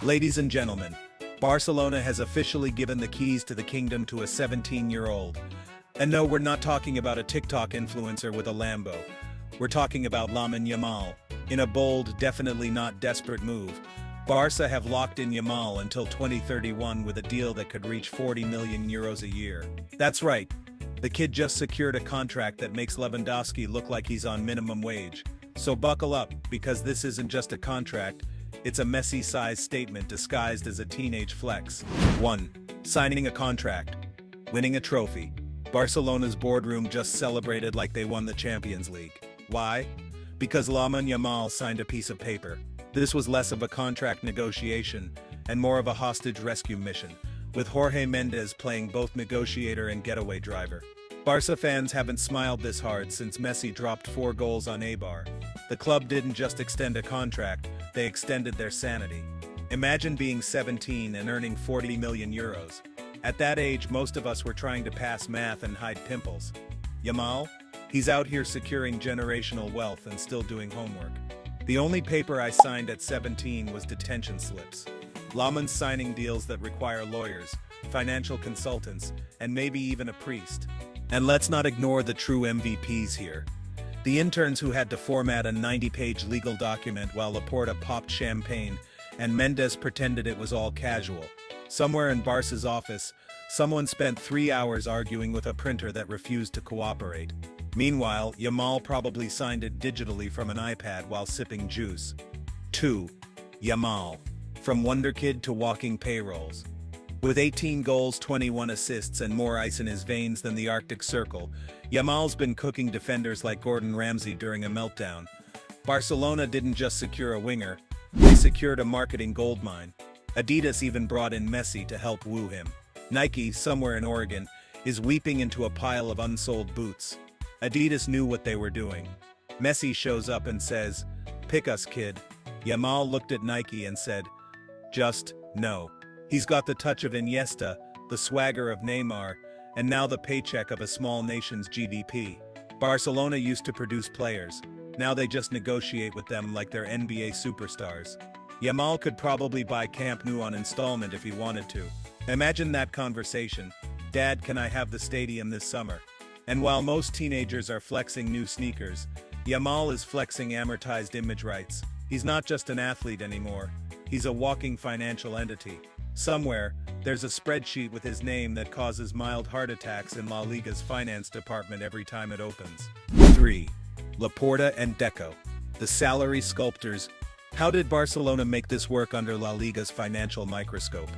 Ladies and gentlemen, Barcelona has officially given the keys to the kingdom to a 17-year-old. And no, we're not talking about a TikTok influencer with a Lambo. We're talking about Lamine Yamal. In a bold, definitely not desperate move, Barca have locked in Yamal until 2031 with a deal that could reach 40 million euros a year. That's right. The kid just secured a contract that makes Lewandowski look like he's on minimum wage. So buckle up, because this isn't just a contract, it's a Messi-sized statement disguised as a teenage flex. 1. Signing a contract. Winning a trophy. Barcelona's boardroom just celebrated like they won the Champions League. Why? Because Lamine Yamal signed a piece of paper. This was less of a contract negotiation and more of a hostage rescue mission, with Jorge Mendes playing both negotiator and getaway driver. Barca fans haven't smiled this hard since Messi dropped 4 goals on Eibar. The club didn't just extend a contract, they extended their sanity. Imagine being 17 and earning 40 million euros. At that age, most of us were trying to pass math and hide pimples. Yamal? He's out here securing generational wealth and still doing homework. The only paper I signed at 17 was detention slips. Lamine's signing deals that require lawyers, financial consultants, and maybe even a priest. And let's not ignore the true MVPs here. The interns who had to format a 90-page legal document while Laporta popped champagne and Mendes pretended it was all casual. Somewhere in Barca's office, someone spent 3 hours arguing with a printer that refused to cooperate. Meanwhile, Yamal probably signed it digitally from an iPad while sipping juice. 2. Yamal. From wonder kid to walking payrolls. With 18 goals, 21 assists, and more ice in his veins than the Arctic Circle, Yamal's been cooking defenders like Gordon Ramsay during a meltdown. Barcelona didn't just secure a winger, they secured a marketing goldmine. Adidas even brought in Messi to help woo him. Nike, somewhere in Oregon, is weeping into a pile of unsold boots. Adidas knew what they were doing. Messi shows up and says, "Pick us, kid." Yamal looked at Nike and said, "Just, no." He's got the touch of Iniesta, the swagger of Neymar, and now the paycheck of a small nation's GDP. Barcelona used to produce players. Now they just negotiate with them like they're NBA superstars. Yamal could probably buy Camp Nou on installment if he wanted to. Imagine that conversation. "Dad, can I have the stadium this summer?" And while most teenagers are flexing new sneakers, Yamal is flexing amortized image rights. He's not just an athlete anymore. He's a walking financial entity. Somewhere, there's a spreadsheet with his name that causes mild heart attacks in La Liga's finance department every time it opens. 3. Laporta and Deco. The salary sculptors. How did Barcelona make this work under La Liga's financial microscope?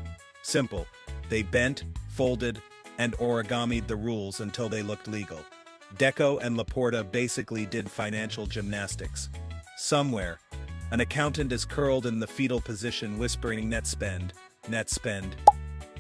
Simple. They bent, folded, and origamied the rules until they looked legal. Deco and Laporta basically did financial gymnastics. Somewhere, an accountant is curled in the fetal position whispering net spend, net spend.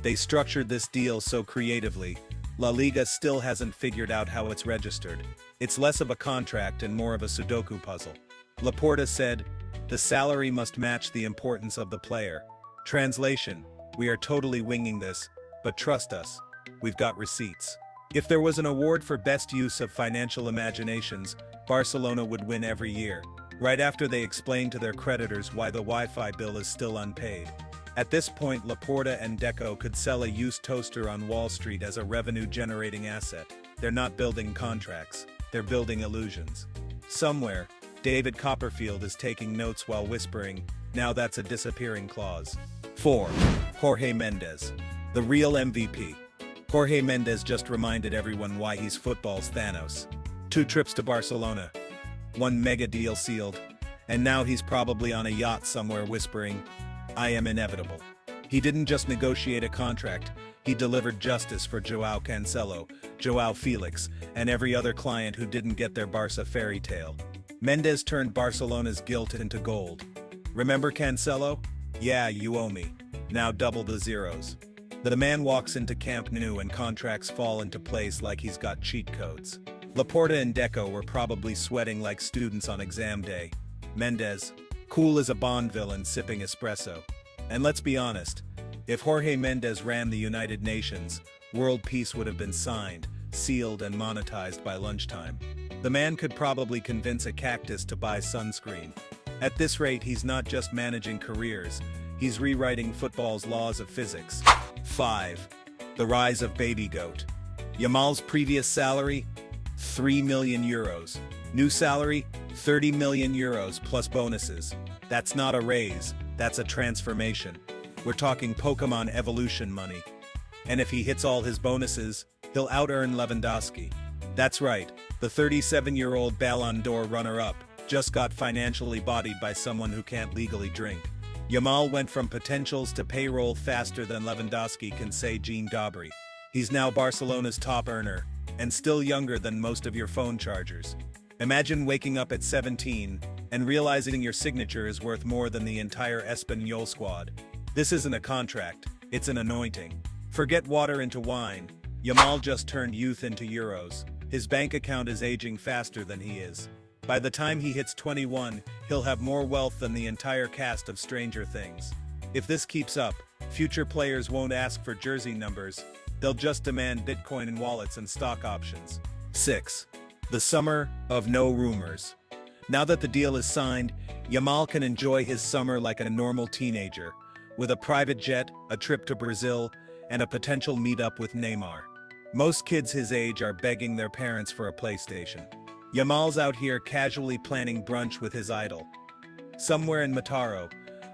They structured this deal so creatively, La Liga still hasn't figured out how it's registered. It's less of a contract and more of a Sudoku puzzle. Laporta said, "The salary must match the importance of the player." Translation: "We are totally winging this, but trust us, we've got receipts." If there was an award for best use of financial imaginations, Barcelona would win every year, right after they explain to their creditors why the Wi-Fi bill is still unpaid. At this point, Laporta and Deco could sell a used toaster on Wall Street as a revenue-generating asset. They're not building contracts, they're building illusions. Somewhere, David Copperfield is taking notes while whispering, "Now that's a disappearing clause." 4. Jorge Mendes. The real MVP. Jorge Mendes just reminded everyone why he's football's Thanos. 2 trips to Barcelona. 1 mega deal sealed. And now he's probably on a yacht somewhere whispering, "I am inevitable." He didn't just negotiate a contract, he delivered justice for Joao Cancelo, Joao Felix, and every other client who didn't get their Barca fairy tale. Mendes turned Barcelona's guilt into gold. Remember Cancelo? "Yeah, you owe me. Now double the zeros." The man walks into Camp Nou and contracts fall into place like he's got cheat codes. Laporta and Deco were probably sweating like students on exam day. Mendes, cool as a Bond villain sipping espresso. And let's be honest, if Jorge Mendes ran the United Nations, world peace would have been signed, sealed, and monetized by lunchtime. The man could probably convince a cactus to buy sunscreen. At this rate, he's not just managing careers, He's rewriting football's laws of physics. 5. The rise of Baby Goat. Yamal's previous salary? 3 million euros. New salary? 30 million euros plus bonuses. That's not a raise, that's a transformation. We're talking Pokemon evolution money. And if he hits all his bonuses, he'll out-earn Lewandowski. That's right, the 37-year-old Ballon d'Or runner-up just got financially bodied by someone who can't legally drink. Yamal went from potentials to payroll faster than Lewandowski can say Jean Dobry. He's now Barcelona's top earner, and still younger than most of your phone chargers. Imagine waking up at 17 and realizing your signature is worth more than the entire Espanyol squad. This isn't a contract, it's an anointing. Forget water into wine. Yamal just turned youth into euros. His bank account is aging faster than he is. By the time he hits 21, he'll have more wealth than the entire cast of Stranger Things. If this keeps up, future players won't ask for jersey numbers, they'll just demand Bitcoin and wallets and stock options. 6. The summer of no rumors. Now that the deal is signed, Yamal can enjoy his summer like a normal teenager, with a private jet, a trip to Brazil, and a potential meetup with Neymar. Most kids his age are begging their parents for a PlayStation. Yamal's out here casually planning brunch with his idol. Somewhere in Mataro,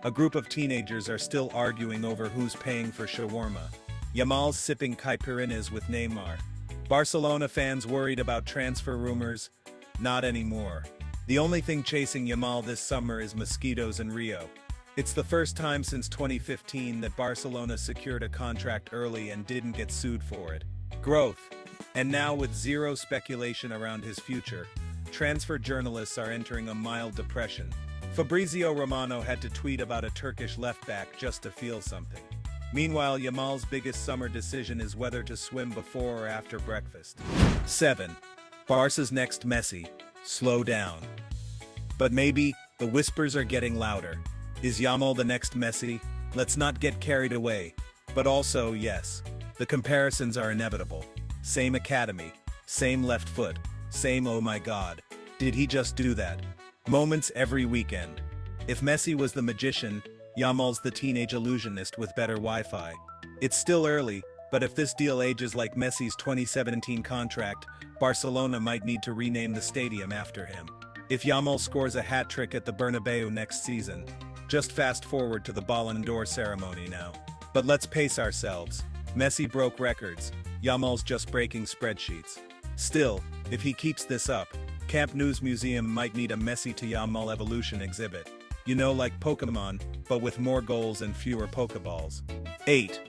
a group of teenagers are still arguing over who's paying for shawarma. Yamal's sipping caipirinhas with Neymar. Barcelona fans worried about transfer rumors? Not anymore. The only thing chasing Yamal this summer is mosquitoes in Rio. It's the first time since 2015 that Barcelona secured a contract early and didn't get sued for it. Growth. And now with zero speculation around his future, transfer journalists are entering a mild depression. Fabrizio Romano had to tweet about a Turkish left-back just to feel something. Meanwhile, Yamal's biggest summer decision is whether to swim before or after breakfast. 7. Barca's next Messi. Slow down. But maybe, the whispers are getting louder. Is Yamal the next Messi? Let's not get carried away. But also, yes, the comparisons are inevitable. Same academy, same left foot, same oh my god, did he just do that? Moments every weekend. If Messi was the magician, Yamal's the teenage illusionist with better Wi-Fi. It's still early, but if this deal ages like Messi's 2017 contract, Barcelona might need to rename the stadium after him. If Yamal scores a hat-trick at the Bernabeu next season, just fast forward to the Ballon d'Or ceremony now. But let's pace ourselves. Messi broke records. Yamal's just breaking spreadsheets. Still, if he keeps this up, Camp Nou's museum might need a Messi to Yamal evolution exhibit. You know, like Pokemon, but with more goals and fewer Pokeballs. 8.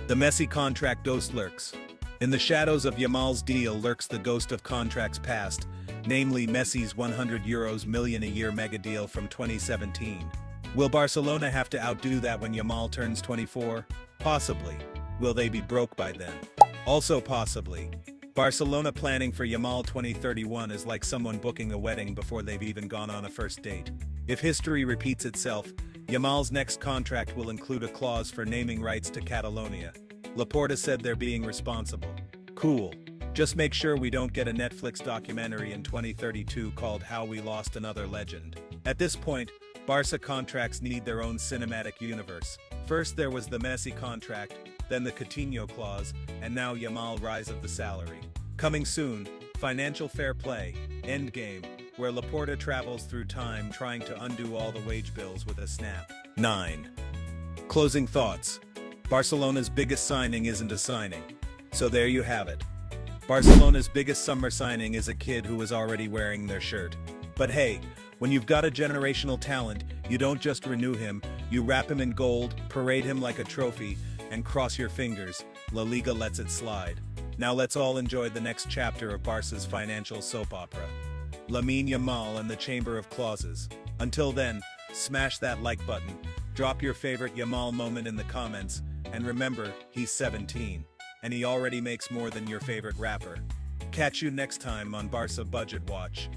The Messi contract ghost lurks. In the shadows of Yamal's deal lurks the ghost of contracts past, namely Messi's €100 million a year mega deal from 2017. Will Barcelona have to outdo that when Yamal turns 24? Possibly. Will they be broke by then? Also possibly. Barcelona planning for Yamal 2031 is like someone booking a wedding before they've even gone on a first date. If history repeats itself, Yamal's next contract will include a clause for naming rights to Catalonia. Laporta said they're being responsible. Cool. Just make sure we don't get a Netflix documentary in 2032 called How We Lost Another Legend. At this point, Barca contracts need their own cinematic universe. First there was the Messi contract, then the Coutinho clause, and now Yamal rise of the salary. Coming soon, Financial Fair Play, Endgame, where Laporta travels through time trying to undo all the wage bills with a snap. 9. Closing thoughts. Barcelona's biggest signing isn't a signing. So there you have it. Barcelona's biggest summer signing is a kid who was already wearing their shirt. But hey, when you've got a generational talent, you don't just renew him, you wrap him in gold, parade him like a trophy, and cross your fingers, La Liga lets it slide. Now let's all enjoy the next chapter of Barca's financial soap opera. Lamine Yamal and the Chamber of Clauses. Until then, smash that like button, drop your favorite Yamal moment in the comments, and remember, he's 17, and he already makes more than your favorite rapper. Catch you next time on Barca Budget Watch.